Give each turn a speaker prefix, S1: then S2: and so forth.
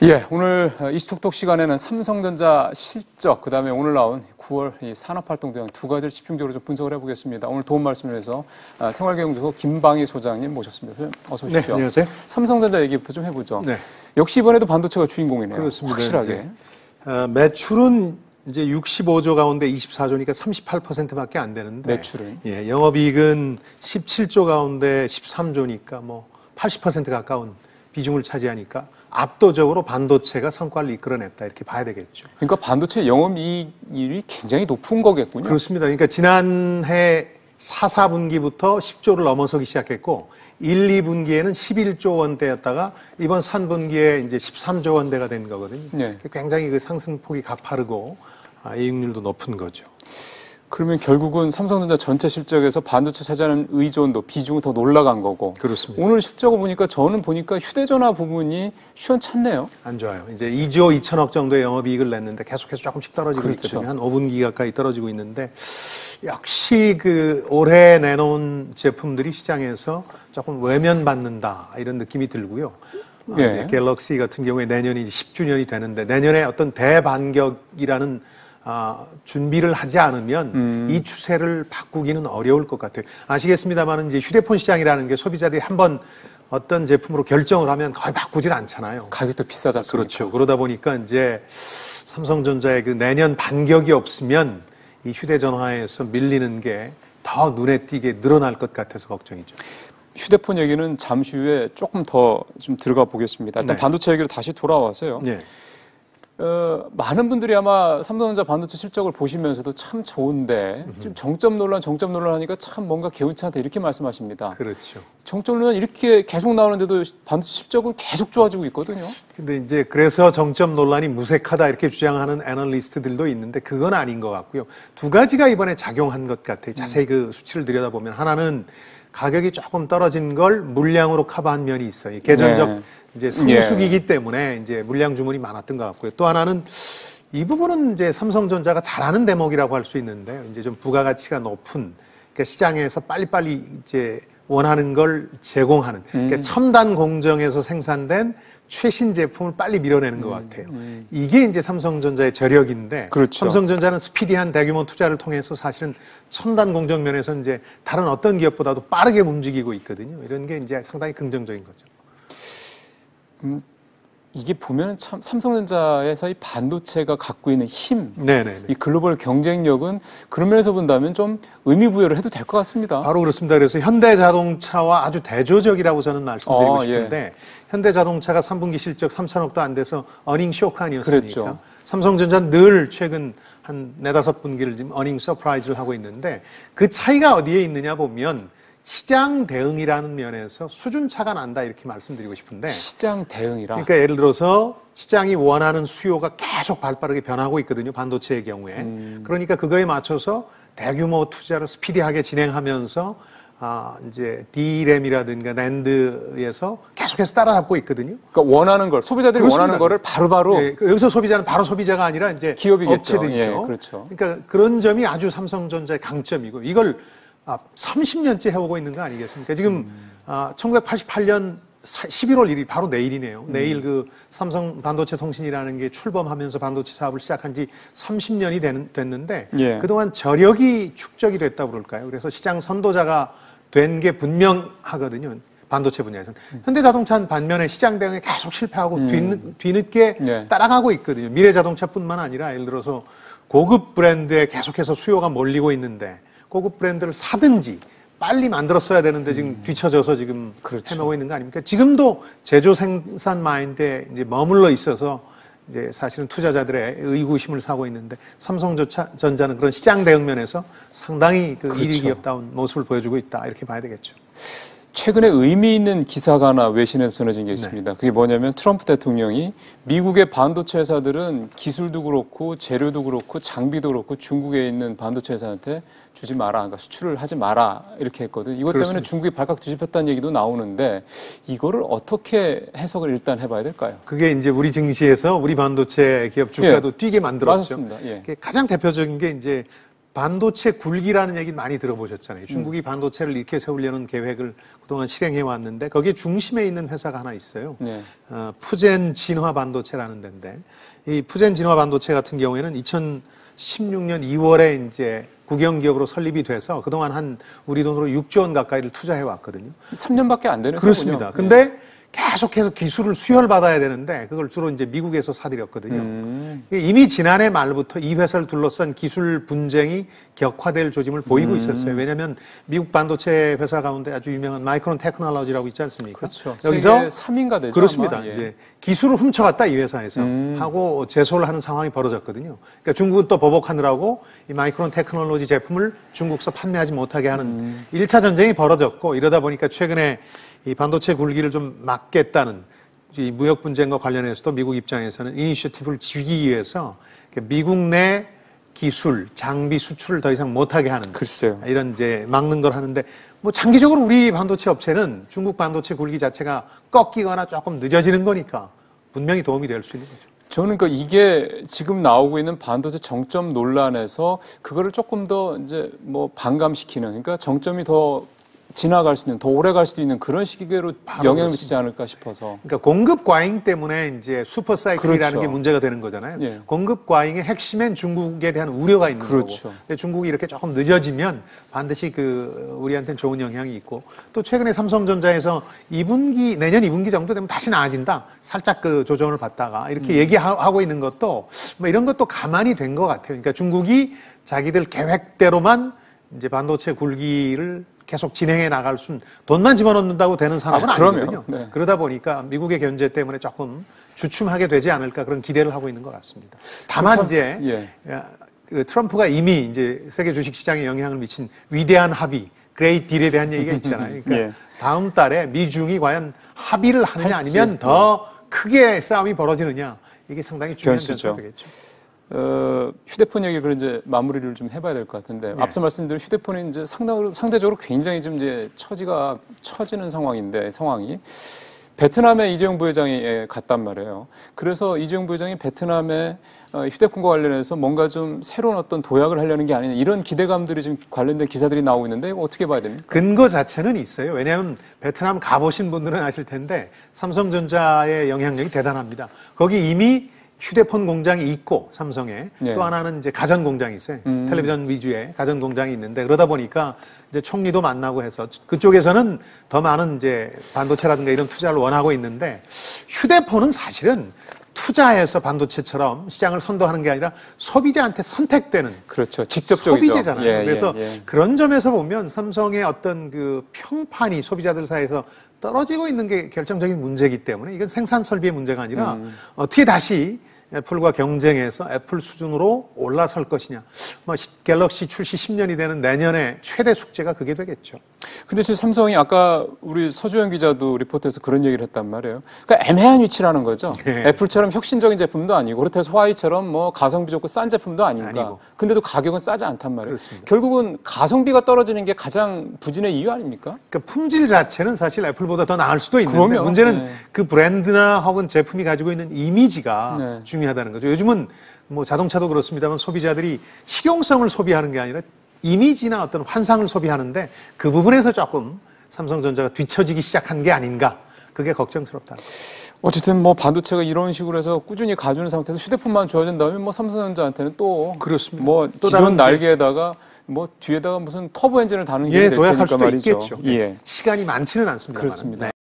S1: 예, 오늘 이슈톡톡 시간에는 삼성전자 실적, 그다음에 오늘 나온 9월 이 산업활동 등 두 가지를 집중적으로 좀 분석을 해보겠습니다. 오늘 도움 말씀을 위해서 생활경영연구소 김방희 소장님 모셨습니다. 어서 오십시오.
S2: 네, 안녕하세요.
S1: 삼성전자 얘기부터 좀 해보죠.
S2: 네.
S1: 역시 이번에도 반도체가 주인공이네요.
S2: 그렇습니다.
S1: 확실하게.
S2: 매출은 이제 65조 가운데 24조니까 38%밖에 안 되는데.
S1: 매출은.
S2: 예, 영업이익은 17조 가운데 13조니까 뭐 80% 가까운 비중을 차지하니까 압도적으로 반도체가 성과를 이끌어냈다 이렇게 봐야 되겠죠.
S1: 그러니까 반도체 영업이익이 굉장히 높은 거겠군요.
S2: 그렇습니다. 그러니까 지난해 4, 4분기부터 10조를 넘어서기 시작했고 1, 2분기에는 11조 원대였다가 이번 3분기에 이제 13조 원대가 된 거거든요.
S1: 네.
S2: 굉장히 그 상승폭이 가파르고 이익률도 높은 거죠.
S1: 그러면 결국은 삼성전자 전체 실적에서 반도체 차지하는 의존도, 비중은 더 올라간 거고.
S2: 그렇습니다.
S1: 오늘 실적을 보니까 저는 보니까 휴대전화 부분이 시원찮네요.
S2: 안 좋아요. 이제 2조 2천억 정도의 영업이익을 냈는데 계속해서 조금씩 떨어지고
S1: 그렇죠.
S2: 있거든요. 한 5분기 가까이 떨어지고 있는데 역시 그 올해 내놓은 제품들이 시장에서 조금 외면받는다 이런 느낌이 들고요.
S1: 예.
S2: 이제 갤럭시 같은 경우에 내년이 10주년이 되는데 내년에 어떤 대반격이라는 준비를 하지 않으면 이 추세를 바꾸기는 어려울 것 같아요. 아시겠습니다만 이제 휴대폰 시장이라는 게 소비자들이 한번 어떤 제품으로 결정을 하면 거의 바꾸질 않잖아요.
S1: 가격도 비싸지 않습니까?
S2: 그렇죠. 그러다 보니까 이제 삼성전자의 그 내년 반격이 없으면 이 휴대전화에서 밀리는 게 더 눈에 띄게 늘어날 것 같아서 걱정이죠.
S1: 휴대폰 얘기는 잠시 후에 조금 더 좀 들어가 보겠습니다. 일단
S2: 네.
S1: 반도체 얘기로 다시 돌아와서요.
S2: 네.
S1: 많은 분들이 아마 삼성전자 반도체 실적을 보시면서도 참 좋은데 좀 정점 논란 하니까 참 뭔가 개운치 않다 이렇게 말씀하십니다.
S2: 그렇죠.
S1: 정점 논란 이렇게 계속 나오는데도 반도체 실적은 계속 좋아지고 있거든요.
S2: 근데 이제 그래서 정점 논란이 무색하다 이렇게 주장하는 애널리스트들도 있는데 그건 아닌 것 같고요. 두 가지가 이번에 작용한 것 같아요. 자세히 그 수치를 들여다보면 하나는 가격이 조금 떨어진 걸 물량으로 커버한 면이 있어요. 계절적
S1: 네.
S2: 이제 성수기이기 때문에 이제 물량 주문이 많았던 것 같고요. 또 하나는 이 부분은 이제 삼성전자가 잘하는 대목이라고 할 수 있는데요. 이제 좀 부가가치가 높은 그러니까 시장에서 빨리빨리 이제 원하는 걸 제공하는 그러니까 첨단 공정에서 생산된 최신 제품을 빨리 밀어내는 것 같아요. 이게 이제 삼성전자의 저력인데
S1: 그렇죠.
S2: 삼성전자는 스피디한 대규모 투자를 통해서 사실은 첨단 공정 면에서 이제 다른 어떤 기업보다도 빠르게 움직이고 있거든요. 이런 게 이제 상당히 긍정적인 거죠.
S1: 이게 보면은 참 삼성전자에서 이 반도체가 갖고 있는 힘,
S2: 네네.
S1: 이 글로벌 경쟁력은 그런 면에서 본다면 좀 의미 부여를 해도 될 것 같습니다.
S2: 바로 그렇습니다. 그래서 현대자동차와 아주 대조적이라고 저는 말씀드리고 싶은데
S1: 예.
S2: 현대자동차가 3분기 실적 3천억도 안 돼서 어닝 쇼크 아니었습니까?
S1: 그랬죠.
S2: 삼성전자는 늘 최근 한 4-5분기를 지금 어닝 서프라이즈를 하고 있는데 그 차이가 어디에 있느냐 보면 시장 대응이라는 면에서 수준차가 난다 이렇게 말씀드리고 싶은데
S1: 시장 대응이라.
S2: 그러니까 예를 들어서 시장이 원하는 수요가 계속 발빠르게 변하고 있거든요. 반도체의 경우에. 그러니까 그거에 맞춰서 대규모 투자를 스피디하게 진행하면서 이제 D램이라든가 낸드에서 계속해서 따라잡고 있거든요.
S1: 그러니까 원하는 걸 소비자들이
S2: 그렇습니다.
S1: 원하는 거를 바로바로
S2: 예, 여기서 소비자는 바로 소비자가 아니라 이제
S1: 기업이겠죠.
S2: 업체들이죠.
S1: 예, 그렇죠.
S2: 그러니까 그런 점이 아주 삼성전자의 강점이고 이걸 30년째 해오고 있는 거 아니겠습니까? 지금 1988년 11월 1일 바로 내일이네요. 내일 그 삼성 반도체 통신이라는 게 출범하면서 반도체 사업을 시작한 지 30년이 됐는데
S1: 예.
S2: 그동안 저력이 축적이 됐다고 그럴까요? 그래서 시장 선도자가 된 게 분명하거든요. 반도체 분야에서는. 현대자동차는 반면에 시장 대응에 계속 실패하고 뒤늦게
S1: 예.
S2: 따라가고 있거든요. 미래자동차뿐만 아니라 예를 들어서 고급 브랜드에 계속해서 수요가 몰리고 있는데 고급 브랜드를 사든지 빨리 만들었어야 되는데 지금 뒤처져서 지금
S1: 그렇죠.
S2: 헤매고 있는 거 아닙니까? 지금도 제조 생산 마인드에 이제 머물러 있어서 이제 사실은 투자자들의 의구심을 사고 있는데 삼성전자는 그런 시장 대응 면에서 상당히 그
S1: 그렇죠.
S2: 1위 기업다운 모습을 보여주고 있다 이렇게 봐야 되겠죠.
S1: 최근에 의미 있는 기사가 하나 외신에서 전해진 게 있습니다. 그게 뭐냐면 트럼프 대통령이 미국의 반도체 회사들은 기술도 그렇고 재료도 그렇고 장비도 그렇고 중국에 있는 반도체 회사한테 주지 마라, 그러니까 수출을 하지 마라 이렇게 했거든요. 이것 때문에
S2: 그렇습니다.
S1: 중국이 발칵 뒤집혔다는 얘기도 나오는데 이거를 어떻게 해석을 일단 해봐야 될까요?
S2: 그게 이제 우리 증시에서 우리 반도체 기업 주가도 뛰게 만들었죠.
S1: 맞습니다. 예.
S2: 가장 대표적인 게 이제 반도체 굴기라는 얘기 많이 들어보셨잖아요. 중국이 반도체를 이렇게 세우려는 계획을 그동안 실행해 왔는데 거기에 중심에 있는 회사가 하나 있어요.
S1: 네.
S2: 푸젠 진화 반도체라는 데인데 이 푸젠 진화 반도체 같은 경우에는 2016년 2월에 이제 국영기업으로 설립이 돼서 그동안 우리 돈으로 6조 원 가까이를 투자해 왔거든요.
S1: 3년밖에 안 되는
S2: 그렇습니다.
S1: 거군요.
S2: 근데 계속해서 기술을 수혈받아야 되는데 그걸 주로 이제 미국에서 사들였거든요. 이미 지난해 말부터 이 회사를 둘러싼 기술 분쟁이 격화될 조짐을 보이고 있었어요. 왜냐하면 미국 반도체 회사 가운데 아주 유명한 마이크론 테크놀로지라고 있지 않습니까?
S1: 그렇죠.
S2: 여기서
S1: 세계 3위가 되죠.
S2: 그렇습니다.
S1: 아마. 예.
S2: 이제 기술을 훔쳐갔다 이 회사에서 하고 제소를 하는 상황이 벌어졌거든요. 그러니까 중국은 또 보복하느라고 이 마이크론 테크놀로지 제품을 중국서 판매하지 못하게 하는 1차 전쟁이 벌어졌고 이러다 보니까 최근에 이 반도체 굴기를 좀 막겠다는 이 무역 분쟁과 관련해서도 미국 입장에서는 이니셔티브를 쥐기 위해서 미국 내 기술, 장비 수출을 더 이상 못하게 하는
S1: 글쎄요.
S2: 이런 이제 막는 걸 하는데 뭐 장기적으로 우리 반도체 업체는 중국 반도체 굴기 자체가 꺾이거나 조금 늦어지는 거니까 분명히 도움이 될 수 있는 거죠.
S1: 저는 이게 지금 나오고 있는 반도체 정점 논란에서 그거를 조금 더 이제 뭐 반감시키는 그러니까 정점이 더 지나갈 수 있는, 더 오래 갈 수도 있는 그런 시기로 영향을 미치지 않을까 싶어서.
S2: 그러니까 공급 과잉 때문에 이제 슈퍼 사이클이라는
S1: 그렇죠.
S2: 게 문제가 되는 거잖아요.
S1: 예.
S2: 공급 과잉의 핵심엔 중국에 대한 우려가 있는
S1: 그렇죠.
S2: 거고. 근데 중국이 이렇게 조금 늦어지면 반드시 우리한테는 좋은 영향이 있고 또 최근에 삼성전자에서 내년 2분기 정도 되면 다시 나아진다. 살짝 조정을 받다가 이렇게 얘기하고 있는 것도 뭐 이런 것도 가만히 된 것 같아요. 그러니까 중국이 자기들 계획대로만 이제 반도체 굴기를 계속 진행해 나갈 돈만 집어넣는다고 되는 산업은 아니거든요.
S1: 네.
S2: 그러다 보니까 미국의 견제 때문에 조금 주춤하게 되지 않을까 그런 기대를 하고 있는 것 같습니다. 다만 이제 트럼프가 이미 이제 세계 주식 시장에 영향을 미친 위대한 합의, 그레이트 딜에 대한 얘기가 있잖아요. 그러니까 다음 달에 미중이 과연 합의를 하느냐 아니면 더 크게 싸움이 벌어지느냐 이게 상당히 중요한 변수가 되겠죠.
S1: 휴대폰 얘기를 이제 마무리를 좀 해봐야 될 것 같은데 앞서 말씀드린 휴대폰이 이제 상대적으로 굉장히 좀 이제 처지는 상황이 베트남에 이재용 부회장이 갔단 말이에요. 그래서 이재용 부회장이 베트남에 휴대폰과 관련해서 뭔가 좀 새로운 어떤 도약을 하려는 게 아니냐 이런 기대감들이 지금 관련된 기사들이 나오고 있는데 이거 어떻게 봐야 됩니까?
S2: 근거 자체는 있어요. 왜냐하면 베트남 가보신 분들은 아실 텐데 삼성전자의 영향력이 대단합니다. 거기 이미 휴대폰 공장이 있고 삼성에 또 하나는 이제 가전 공장이 있어요. 텔레비전 위주의 가전 공장이 있는데 그러다 보니까 이제 총리도 만나고 해서 그쪽에서는 더 많은 이제 반도체라든가 이런 투자를 원하고 있는데 휴대폰은 사실은 투자해서 반도체처럼 시장을 선도하는 게 아니라 소비자한테 선택되는
S1: 그렇죠. 직접적이죠.
S2: 소비재잖아요. 그래서 그런 점에서 보면 삼성의 어떤 평판이 소비자들 사이에서 떨어지고 있는 게 결정적인 문제이기 때문에 이건 생산 설비의 문제가 아니라 어떻게 다시 애플과 경쟁해서 애플 수준으로 올라설 것이냐. 갤럭시 출시 10년이 되는 내년에 최대 숙제가 그게 되겠죠.
S1: 근데 지금 삼성이 아까 우리 서주영 기자도 리포트에서 그런 얘기를 했단 말이에요. 그러니까 애매한 위치라는 거죠. 애플처럼 혁신적인 제품도 아니고 그렇다고 해서 화웨이처럼 뭐 가성비 좋고 싼 제품도 아닌가. 근데도 가격은 싸지 않단 말이에요.
S2: 그렇습니다.
S1: 결국은 가성비가 떨어지는 게 가장 부진의 이유 아닙니까?
S2: 그러니까 품질 자체는 사실 애플보다 더 나을 수도 있는데
S1: 그럼요.
S2: 문제는 그 브랜드나 혹은 제품이 가지고 있는 이미지가 중요하다는 거죠. 요즘은 뭐 자동차도 그렇습니다만 소비자들이 실용성을 소비하는 게 아니라 이미지나 어떤 환상을 소비하는데 그 부분에서 조금 삼성전자가 뒤처지기 시작한 게 아닌가. 그게 걱정스럽다.
S1: 어쨌든 뭐 반도체가 이런 식으로 해서 꾸준히 가주는 상태에서 휴대폰만 좋아진다면 뭐 삼성전자한테는 또
S2: 그렇습니다.
S1: 뭐
S2: 또
S1: 기존 날개에다가 뭐 뒤에다가 무슨 터보 엔진을 다는 게 될
S2: 도약할
S1: 테니까
S2: 수도
S1: 말이죠.
S2: 있겠죠. 시간이 많지는 않습니다.
S1: 그렇습니다.